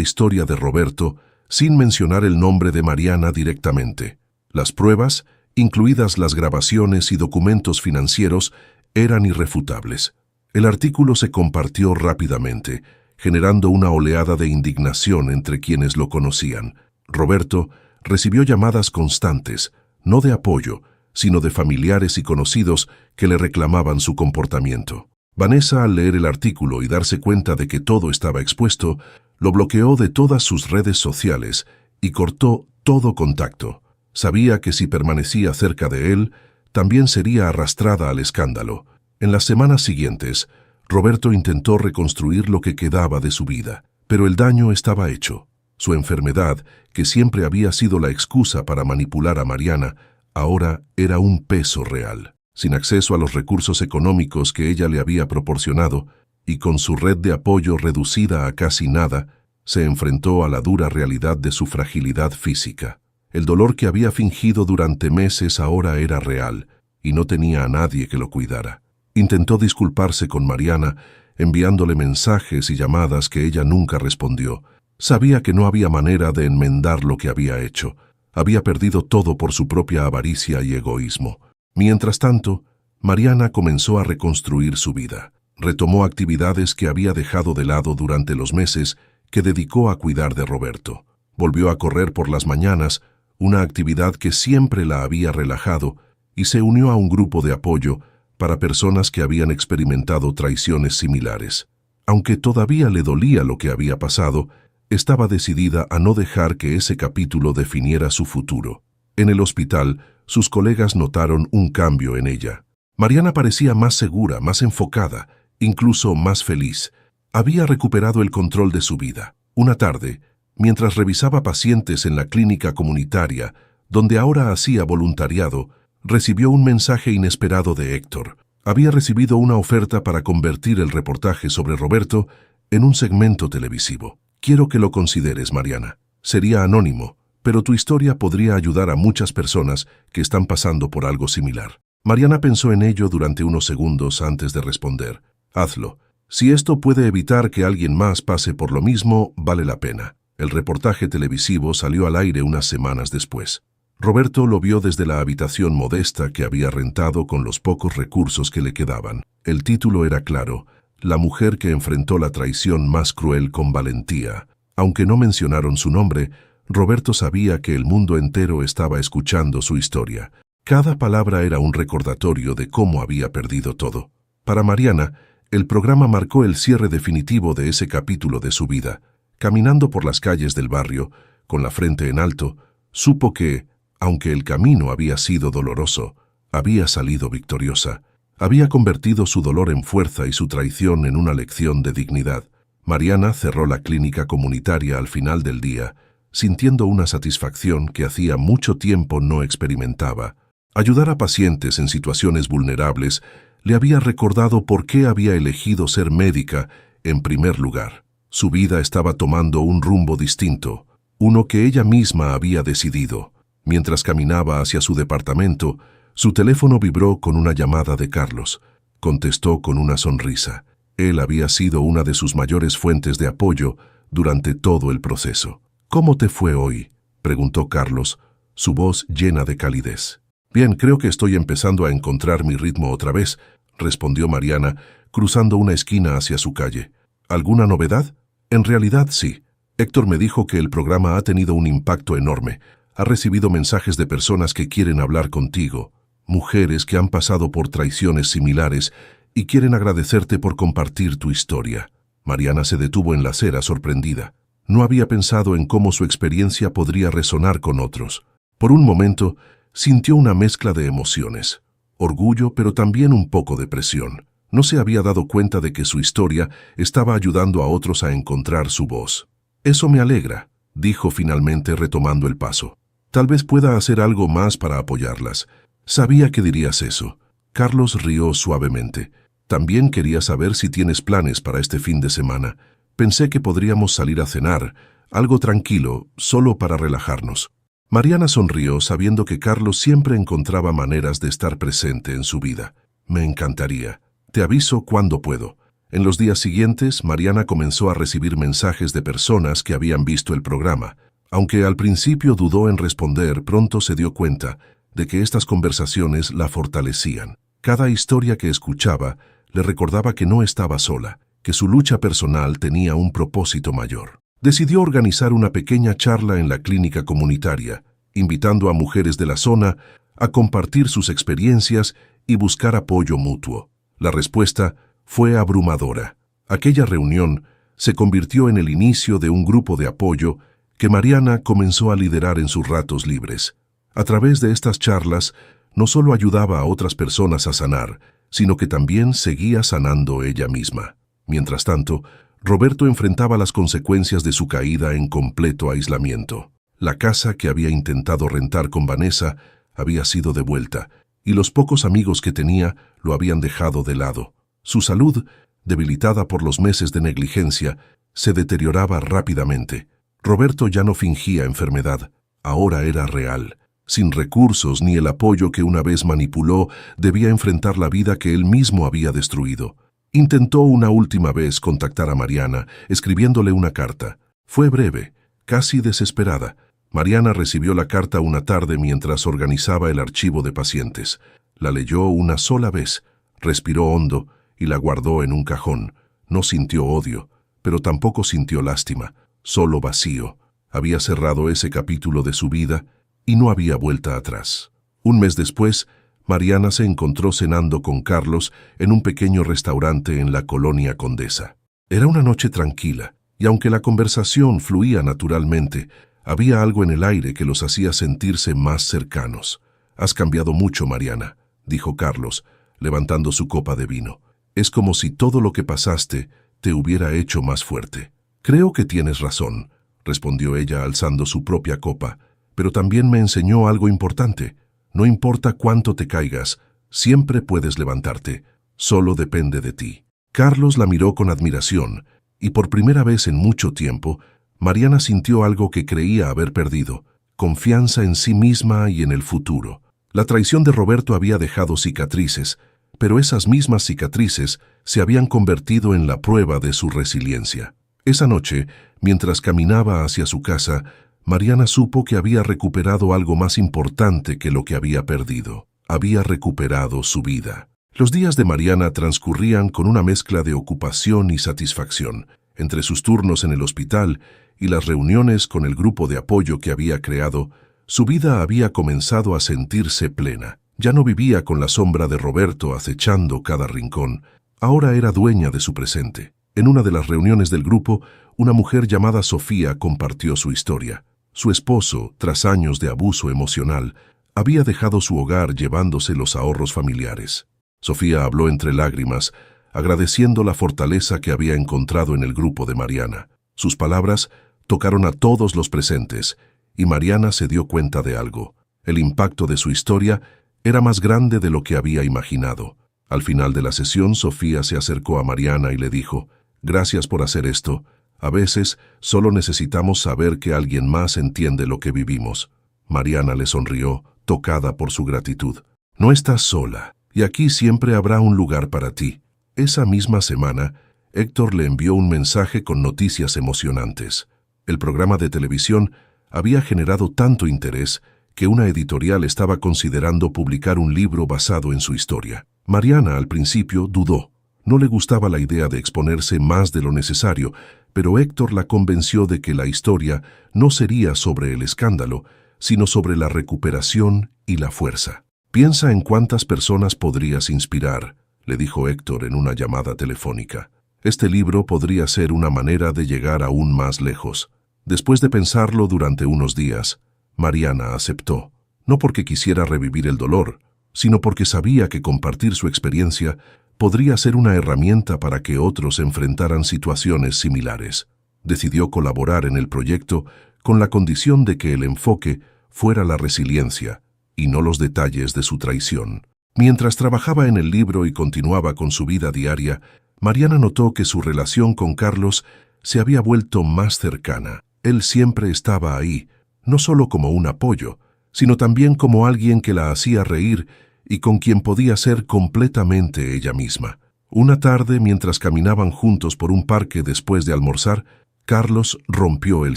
historia de Roberto sin mencionar el nombre de Mariana directamente. Las pruebas, incluidas las grabaciones y documentos financieros, eran irrefutables. El artículo se compartió rápidamente, generando una oleada de indignación entre quienes lo conocían. Roberto recibió llamadas constantes, no de apoyo, sino de familiares y conocidos que le reclamaban su comportamiento. Vanessa, al leer el artículo y darse cuenta de que todo estaba expuesto, lo bloqueó de todas sus redes sociales y cortó todo contacto. Sabía que si permanecía cerca de él, también sería arrastrada al escándalo. En las semanas siguientes, Roberto intentó reconstruir lo que quedaba de su vida, pero el daño estaba hecho. Su enfermedad, que siempre había sido la excusa para manipular a Mariana, ahora era un peso real. Sin acceso a los recursos económicos que ella le había proporcionado, y con su red de apoyo reducida a casi nada, se enfrentó a la dura realidad de su fragilidad física. El dolor que había fingido durante meses ahora era real, y no tenía a nadie que lo cuidara. Intentó disculparse con Mariana, enviándole mensajes y llamadas que ella nunca respondió. Sabía que no había manera de enmendar lo que había hecho. Había perdido todo por su propia avaricia y egoísmo. Mientras tanto, Mariana comenzó a reconstruir su vida. Retomó actividades que había dejado de lado durante los meses que dedicó a cuidar de Roberto. Volvió a correr por las mañanas, una actividad que siempre la había relajado, y se unió a un grupo de apoyo para personas que habían experimentado traiciones similares. Aunque todavía le dolía lo que había pasado, estaba decidida a no dejar que ese capítulo definiera su futuro. En el hospital, sus colegas notaron un cambio en ella. Mariana parecía más segura, más enfocada, incluso más feliz. Había recuperado el control de su vida. Una tarde, mientras revisaba pacientes en la clínica comunitaria, donde ahora hacía voluntariado, recibió un mensaje inesperado de Héctor. Había recibido una oferta para convertir el reportaje sobre Roberto en un segmento televisivo. Quiero que lo consideres, Mariana. Sería anónimo, pero tu historia podría ayudar a muchas personas que están pasando por algo similar. Mariana pensó en ello durante unos segundos antes de responder. Hazlo. Si esto puede evitar que alguien más pase por lo mismo, vale la pena. El reportaje televisivo salió al aire unas semanas después. Roberto lo vio desde la habitación modesta que había rentado con los pocos recursos que le quedaban. El título era claro: La mujer que enfrentó la traición más cruel con valentía. Aunque no mencionaron su nombre, Roberto sabía que el mundo entero estaba escuchando su historia. Cada palabra era un recordatorio de cómo había perdido todo. Para Mariana, el programa marcó el cierre definitivo de ese capítulo de su vida. Caminando por las calles del barrio, con la frente en alto, supo que, aunque el camino había sido doloroso, había salido victoriosa. Había convertido su dolor en fuerza y su traición en una lección de dignidad. Mariana cerró la clínica comunitaria al final del día, sintiendo una satisfacción que hacía mucho tiempo no experimentaba. Ayudar a pacientes en situaciones vulnerables le había recordado por qué había elegido ser médica en primer lugar. Su vida estaba tomando un rumbo distinto, uno que ella misma había decidido. Mientras caminaba hacia su departamento, su teléfono vibró con una llamada de Carlos. Contestó con una sonrisa. Él había sido una de sus mayores fuentes de apoyo durante todo el proceso. «¿Cómo te fue hoy?», preguntó Carlos, su voz llena de calidez. «Bien, creo que estoy empezando a encontrar mi ritmo otra vez», respondió Mariana, cruzando una esquina hacia su calle. «¿Alguna novedad?». «En realidad, sí. Héctor me dijo que el programa ha tenido un impacto enorme. Ha recibido mensajes de personas que quieren hablar contigo, mujeres que han pasado por traiciones similares y quieren agradecerte por compartir tu historia». Mariana se detuvo en la acera sorprendida. No había pensado en cómo su experiencia podría resonar con otros. Por un momento, sintió una mezcla de emociones. Orgullo, pero también un poco de presión. No se había dado cuenta de que su historia estaba ayudando a otros a encontrar su voz. «Eso me alegra», dijo finalmente retomando el paso. «Tal vez pueda hacer algo más para apoyarlas». «Sabía que dirías eso». Carlos rió suavemente. «También quería saber si tienes planes para este fin de semana. Pensé que podríamos salir a cenar, algo tranquilo, solo para relajarnos. Mariana sonrió sabiendo que Carlos siempre encontraba maneras de estar presente en su vida. Me encantaría. Te aviso cuando puedo. En los días siguientes, Mariana comenzó a recibir mensajes de personas que habían visto el programa. Aunque al principio dudó en responder, pronto se dio cuenta de que estas conversaciones la fortalecían. Cada historia que escuchaba le recordaba que no estaba sola, que su lucha personal tenía un propósito mayor. Decidió organizar una pequeña charla en la clínica comunitaria, invitando a mujeres de la zona a compartir sus experiencias y buscar apoyo mutuo. La respuesta fue abrumadora. Aquella reunión se convirtió en el inicio de un grupo de apoyo que Mariana comenzó a liderar en sus ratos libres. A través de estas charlas, no solo ayudaba a otras personas a sanar, sino que también seguía sanando ella misma. Mientras tanto, Roberto enfrentaba las consecuencias de su caída en completo aislamiento. La casa que había intentado rentar con Vanessa había sido devuelta, y los pocos amigos que tenía lo habían dejado de lado. Su salud, debilitada por los meses de negligencia, se deterioraba rápidamente. Roberto ya no fingía enfermedad, ahora era real. Sin recursos ni el apoyo que una vez manipuló, debía enfrentar la vida que él mismo había destruido. Intentó una última vez contactar a Mariana, escribiéndole una carta. Fue breve, casi desesperada. Mariana recibió la carta una tarde mientras organizaba el archivo de pacientes. La leyó una sola vez, respiró hondo y la guardó en un cajón. No sintió odio, pero tampoco sintió lástima, solo vacío. Había cerrado ese capítulo de su vida y no había vuelta atrás. Un mes después, Mariana se encontró cenando con Carlos en un pequeño restaurante en la colonia Condesa. Era una noche tranquila, y aunque la conversación fluía naturalmente, había algo en el aire que los hacía sentirse más cercanos. «Has cambiado mucho, Mariana», dijo Carlos, levantando su copa de vino. «Es como si todo lo que pasaste te hubiera hecho más fuerte». «Creo que tienes razón», respondió ella alzando su propia copa, «pero también me enseñó algo importante. No importa cuánto te caigas, siempre puedes levantarte. Solo depende de ti». Carlos la miró con admiración, y por primera vez en mucho tiempo, Mariana sintió algo que creía haber perdido: confianza en sí misma y en el futuro. La traición de Roberto había dejado cicatrices, pero esas mismas cicatrices se habían convertido en la prueba de su resiliencia. Esa noche, mientras caminaba hacia su casa, Mariana supo que había recuperado algo más importante que lo que había perdido. Había recuperado su vida. Los días de Mariana transcurrían con una mezcla de ocupación y satisfacción. Entre sus turnos en el hospital y las reuniones con el grupo de apoyo que había creado, su vida había comenzado a sentirse plena. Ya no vivía con la sombra de Roberto acechando cada rincón. Ahora era dueña de su presente. En una de las reuniones del grupo, una mujer llamada Sofía compartió su historia. Su esposo, tras años de abuso emocional, había dejado su hogar llevándose los ahorros familiares. Sofía habló entre lágrimas, agradeciendo la fortaleza que había encontrado en el grupo de Mariana. Sus palabras tocaron a todos los presentes, y Mariana se dio cuenta de algo. El impacto de su historia era más grande de lo que había imaginado. Al final de la sesión, Sofía se acercó a Mariana y le dijo: «Gracias por hacer esto. A veces solo necesitamos saber que alguien más entiende lo que vivimos». Mariana le sonrió, tocada por su gratitud. «No estás sola, y aquí siempre habrá un lugar para ti». Esa misma semana, Héctor le envió un mensaje con noticias emocionantes. El programa de televisión había generado tanto interés que una editorial estaba considerando publicar un libro basado en su historia. Mariana al principio dudó. No le gustaba la idea de exponerse más de lo necesario, pero Héctor la convenció de que la historia no sería sobre el escándalo, sino sobre la recuperación y la fuerza. «Piensa en cuántas personas podrías inspirar», le dijo Héctor en una llamada telefónica. «Este libro podría ser una manera de llegar aún más lejos». Después de pensarlo durante unos días, Mariana aceptó, no porque quisiera revivir el dolor, sino porque sabía que compartir su experiencia podría ser una herramienta para que otros enfrentaran situaciones similares. Decidió colaborar en el proyecto con la condición de que el enfoque fuera la resiliencia y no los detalles de su traición. Mientras trabajaba en el libro y continuaba con su vida diaria, Mariana notó que su relación con Carlos se había vuelto más cercana. Él siempre estaba ahí, no solo como un apoyo, sino también como alguien que la hacía reír y con quien podía ser completamente ella misma. Una tarde, mientras caminaban juntos por un parque después de almorzar, Carlos rompió el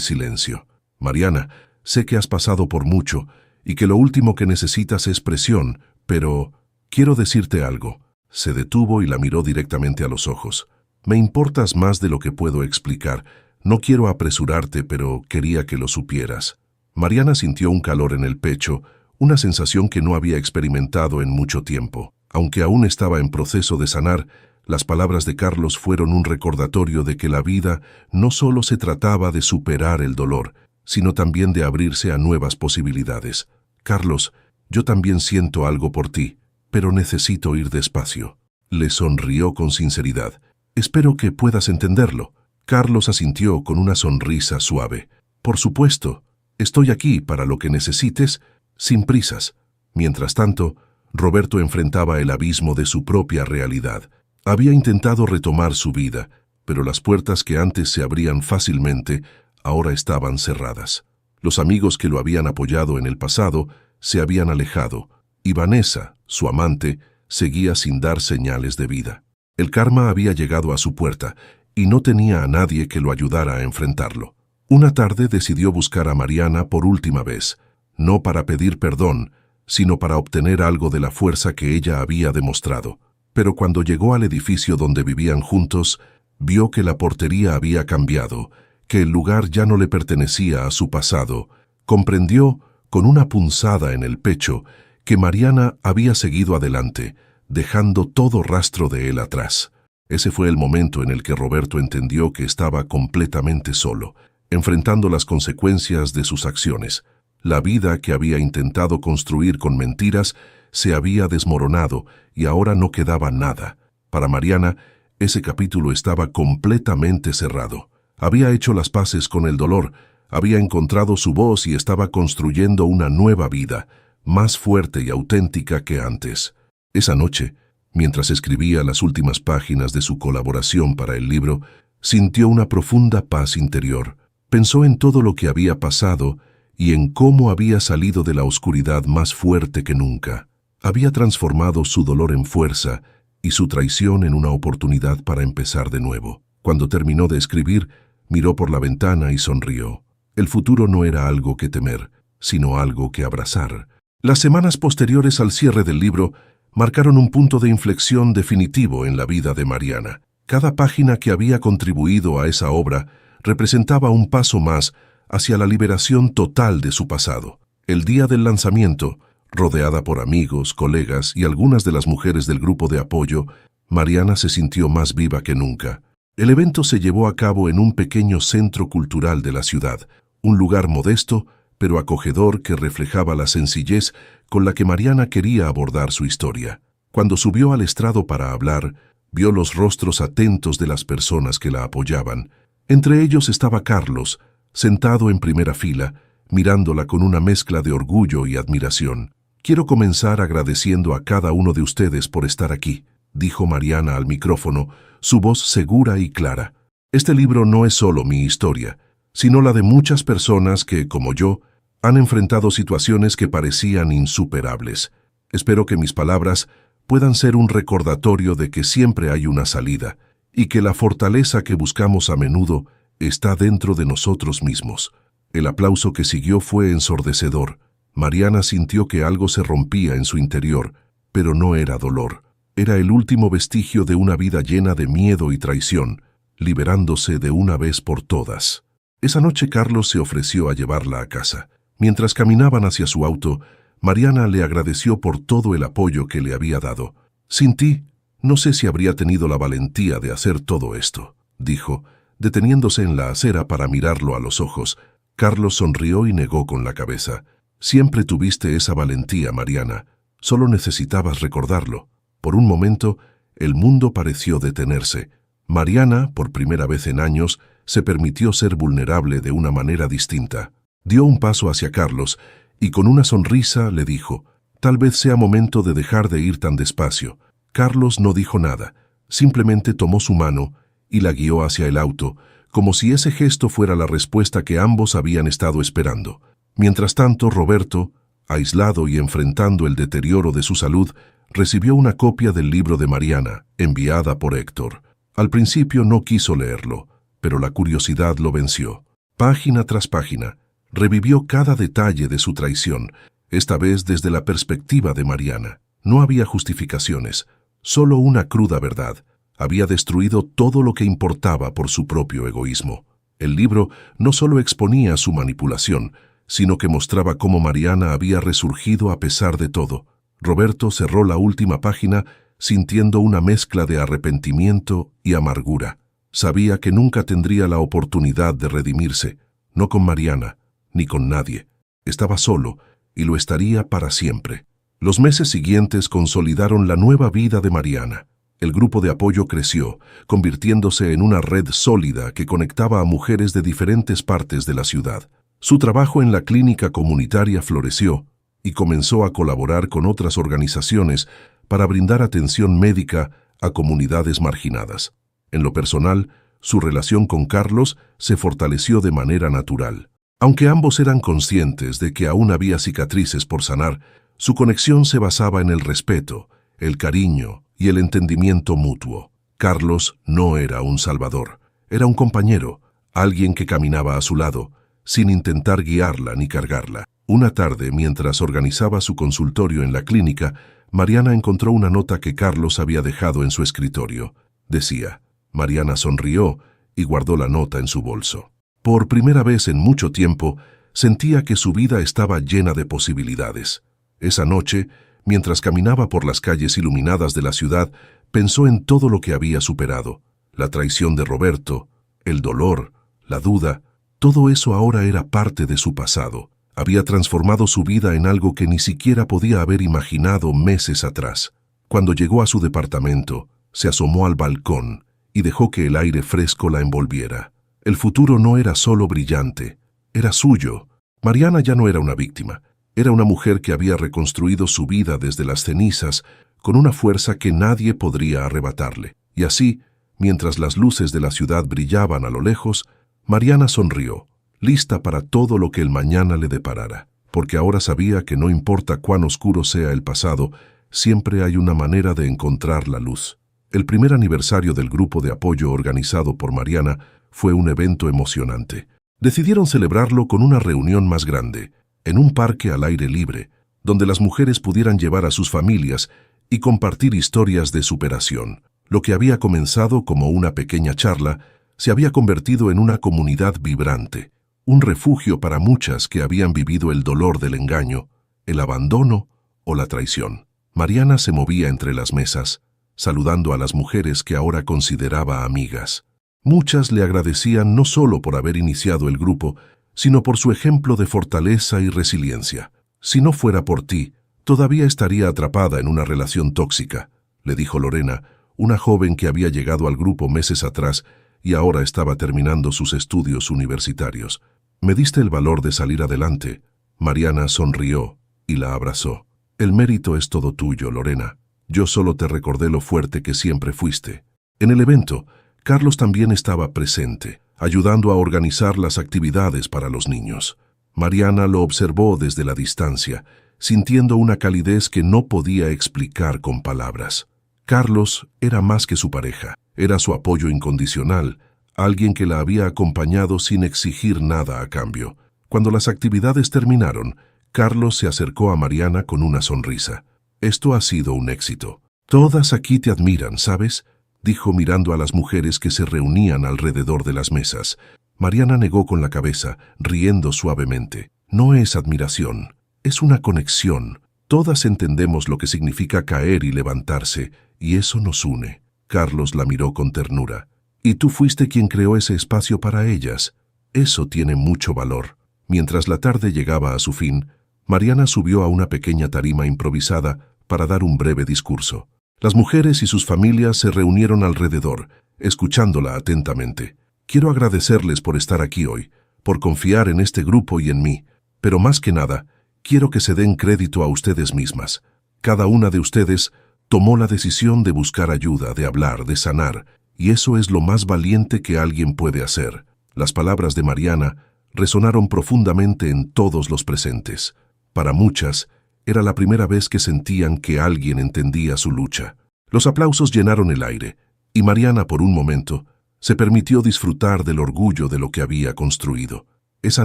silencio. «Mariana, sé que has pasado por mucho y que lo último que necesitas es presión, pero quiero decirte algo». Se detuvo y la miró directamente a los ojos. «Me importas más de lo que puedo explicar. No quiero apresurarte, pero quería que lo supieras». Mariana sintió un calor en el pecho, una sensación que no había experimentado en mucho tiempo. Aunque aún estaba en proceso de sanar, las palabras de Carlos fueron un recordatorio de que la vida no solo se trataba de superar el dolor, sino también de abrirse a nuevas posibilidades. «Carlos, yo también siento algo por ti, pero necesito ir despacio». Le sonrió con sinceridad. «Espero que puedas entenderlo». Carlos asintió con una sonrisa suave. «Por supuesto, estoy aquí para lo que necesites, sin prisas». Mientras tanto, Roberto enfrentaba el abismo de su propia realidad. Había intentado retomar su vida, pero las puertas que antes se abrían fácilmente ahora estaban cerradas. Los amigos que lo habían apoyado en el pasado se habían alejado, y Vanessa, su amante, seguía sin dar señales de vida. El karma había llegado a su puerta, y no tenía a nadie que lo ayudara a enfrentarlo. Una tarde decidió buscar a Mariana por última vez, no para pedir perdón, sino para obtener algo de la fuerza que ella había demostrado. Pero cuando llegó al edificio donde vivían juntos, vio que la portería había cambiado, que el lugar ya no le pertenecía a su pasado. Comprendió, con una punzada en el pecho, que Mariana había seguido adelante, dejando todo rastro de él atrás. Ese fue el momento en el que Roberto entendió que estaba completamente solo, enfrentando las consecuencias de sus acciones. La vida que había intentado construir con mentiras se había desmoronado y ahora no quedaba nada. Para Mariana, ese capítulo estaba completamente cerrado. Había hecho las paces con el dolor, había encontrado su voz y estaba construyendo una nueva vida, más fuerte y auténtica que antes. Esa noche, mientras escribía las últimas páginas de su colaboración para el libro, sintió una profunda paz interior. Pensó en todo lo que había pasado y en cómo había salido de la oscuridad más fuerte que nunca. Había transformado su dolor en fuerza y su traición en una oportunidad para empezar de nuevo. Cuando terminó de escribir, miró por la ventana y sonrió. El futuro no era algo que temer, sino algo que abrazar. Las semanas posteriores al cierre del libro marcaron un punto de inflexión definitivo en la vida de Mariana. Cada página que había contribuido a esa obra representaba un paso más hacia la liberación total de su pasado. El día del lanzamiento, rodeada por amigos, colegas y algunas de las mujeres del grupo de apoyo, Mariana se sintió más viva que nunca. El evento se llevó a cabo en un pequeño centro cultural de la ciudad, un lugar modesto, pero acogedor que reflejaba la sencillez con la que Mariana quería abordar su historia. Cuando subió al estrado para hablar, vio los rostros atentos de las personas que la apoyaban. Entre ellos estaba Carlos, sentado en primera fila, mirándola con una mezcla de orgullo y admiración. «Quiero comenzar agradeciendo a cada uno de ustedes por estar aquí», dijo Mariana al micrófono, su voz segura y clara. «Este libro no es solo mi historia, sino la de muchas personas que, como yo, han enfrentado situaciones que parecían insuperables. Espero que mis palabras puedan ser un recordatorio de que siempre hay una salida y que la fortaleza que buscamos a menudo está dentro de nosotros mismos». El aplauso que siguió fue ensordecedor. Mariana sintió que algo se rompía en su interior, pero no era dolor. Era el último vestigio de una vida llena de miedo y traición, liberándose de una vez por todas. Esa noche Carlos se ofreció a llevarla a casa. Mientras caminaban hacia su auto, Mariana le agradeció por todo el apoyo que le había dado. «Sin ti, no sé si habría tenido la valentía de hacer todo esto», dijo, deteniéndose en la acera para mirarlo a los ojos. Carlos sonrió y negó con la cabeza. «Siempre tuviste esa valentía, Mariana. Solo necesitabas recordarlo». Por un momento, el mundo pareció detenerse. Mariana, por primera vez en años, se permitió ser vulnerable de una manera distinta. Dio un paso hacia Carlos y con una sonrisa le dijo: «Tal vez sea momento de dejar de ir tan despacio». Carlos no dijo nada, simplemente tomó su mano y la guió hacia el auto, como si ese gesto fuera la respuesta que ambos habían estado esperando. Mientras tanto, Roberto, aislado y enfrentando el deterioro de su salud, recibió una copia del libro de Mariana, enviada por Héctor. Al principio no quiso leerlo, pero la curiosidad lo venció. Página tras página, revivió cada detalle de su traición, esta vez desde la perspectiva de Mariana. No había justificaciones, solo una cruda verdad. Había destruido todo lo que importaba por su propio egoísmo. El libro no solo exponía su manipulación, sino que mostraba cómo Mariana había resurgido a pesar de todo. Roberto cerró la última página sintiendo una mezcla de arrepentimiento y amargura. Sabía que nunca tendría la oportunidad de redimirse, no con Mariana, ni con nadie. Estaba solo, y lo estaría para siempre. Los meses siguientes consolidaron la nueva vida de Mariana. El grupo de apoyo creció, convirtiéndose en una red sólida que conectaba a mujeres de diferentes partes de la ciudad. Su trabajo en la clínica comunitaria floreció y comenzó a colaborar con otras organizaciones para brindar atención médica a comunidades marginadas. En lo personal, su relación con Carlos se fortaleció de manera natural. Aunque ambos eran conscientes de que aún había cicatrices por sanar, su conexión se basaba en el respeto, el cariño y el entendimiento mutuo. Carlos no era un salvador, era un compañero, alguien que caminaba a su lado, sin intentar guiarla ni cargarla. Una tarde, mientras organizaba su consultorio en la clínica, Mariana encontró una nota que Carlos había dejado en su escritorio. Decía, Mariana sonrió y guardó la nota en su bolso. Por primera vez en mucho tiempo, sentía que su vida estaba llena de posibilidades. Esa noche, mientras caminaba por las calles iluminadas de la ciudad, pensó en todo lo que había superado. La traición de Roberto, el dolor, la duda, todo eso ahora era parte de su pasado. Había transformado su vida en algo que ni siquiera podía haber imaginado meses atrás. Cuando llegó a su departamento, se asomó al balcón y dejó que el aire fresco la envolviera. El futuro no era solo brillante, era suyo. Mariana ya no era una víctima. Era una mujer que había reconstruido su vida desde las cenizas con una fuerza que nadie podría arrebatarle. Y así, mientras las luces de la ciudad brillaban a lo lejos, Mariana sonrió, lista para todo lo que el mañana le deparara, porque ahora sabía que no importa cuán oscuro sea el pasado, siempre hay una manera de encontrar la luz. El primer aniversario del grupo de apoyo organizado por Mariana fue un evento emocionante. Decidieron celebrarlo con una reunión más grande, en un parque al aire libre, donde las mujeres pudieran llevar a sus familias y compartir historias de superación. Lo que había comenzado como una pequeña charla se había convertido en una comunidad vibrante, un refugio para muchas que habían vivido el dolor del engaño, el abandono o la traición. Mariana se movía entre las mesas, saludando a las mujeres que ahora consideraba amigas. Muchas le agradecían no solo por haber iniciado el grupo, sino por su ejemplo de fortaleza y resiliencia. Si no fuera por ti, todavía estaría atrapada en una relación tóxica, le dijo Lorena, una joven que había llegado al grupo meses atrás y ahora estaba terminando sus estudios universitarios. Me diste el valor de salir adelante. Mariana sonrió y la abrazó. El mérito es todo tuyo, Lorena. Yo solo te recordé lo fuerte que siempre fuiste. En el evento, Carlos también estaba presente, ayudando a organizar las actividades para los niños. Mariana lo observó desde la distancia, sintiendo una calidez que no podía explicar con palabras. Carlos era más que su pareja, era su apoyo incondicional, alguien que la había acompañado sin exigir nada a cambio. Cuando las actividades terminaron, Carlos se acercó a Mariana con una sonrisa. Esto ha sido un éxito. Todas aquí te admiran, ¿sabes?, dijo mirando a las mujeres que se reunían alrededor de las mesas. Mariana negó con la cabeza, riendo suavemente. No es admiración, es una conexión. Todas entendemos lo que significa caer y levantarse, y eso nos une. Carlos la miró con ternura. Y tú fuiste quien creó ese espacio para ellas. Eso tiene mucho valor. Mientras la tarde llegaba a su fin, Mariana subió a una pequeña tarima improvisada para dar un breve discurso. Las mujeres y sus familias se reunieron alrededor, escuchándola atentamente. Quiero agradecerles por estar aquí hoy, por confiar en este grupo y en mí, pero más que nada, quiero que se den crédito a ustedes mismas. Cada una de ustedes tomó la decisión de buscar ayuda, de hablar, de sanar, y eso es lo más valiente que alguien puede hacer. Las palabras de Mariana resonaron profundamente en todos los presentes. Para muchas, era la primera vez que sentían que alguien entendía su lucha. Los aplausos llenaron el aire, y Mariana, por un momento, se permitió disfrutar del orgullo de lo que había construido. Esa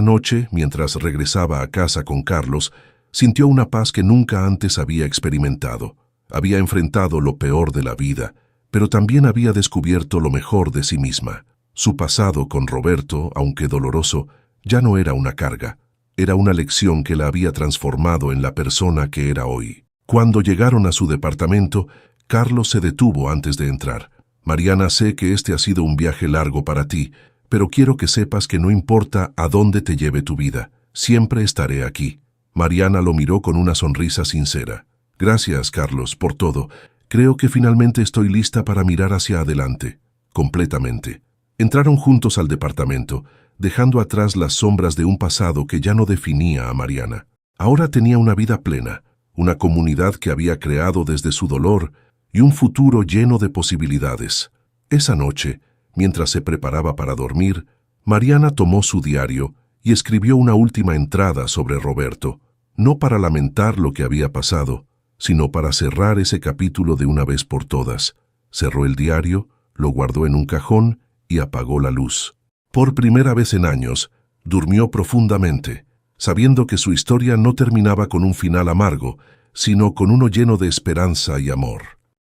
noche, mientras regresaba a casa con Carlos, sintió una paz que nunca antes había experimentado. Había enfrentado lo peor de la vida, pero también había descubierto lo mejor de sí misma. Su pasado con Roberto, aunque doloroso, ya no era una carga. Era una lección que la había transformado en la persona que era hoy. Cuando llegaron a su departamento, Carlos se detuvo antes de entrar. Mariana, sé que este ha sido un viaje largo para ti, pero quiero que sepas que no importa a dónde te lleve tu vida, siempre estaré aquí. Mariana lo miró con una sonrisa sincera. Gracias, Carlos, por todo. Creo que finalmente estoy lista para mirar hacia adelante. Completamente. Entraron juntos al departamento, dejando atrás las sombras de un pasado que ya no definía a Mariana. Ahora tenía una vida plena, una comunidad que había creado desde su dolor y un futuro lleno de posibilidades. Esa noche, mientras se preparaba para dormir, Mariana tomó su diario y escribió una última entrada sobre Roberto, no para lamentar lo que había pasado, sino para cerrar ese capítulo de una vez por todas. Cerró el diario, lo guardó en un cajón y apagó la luz. Por primera vez en años, durmió profundamente, sabiendo que su historia no terminaba con un final amargo, sino con uno lleno de esperanza y amor.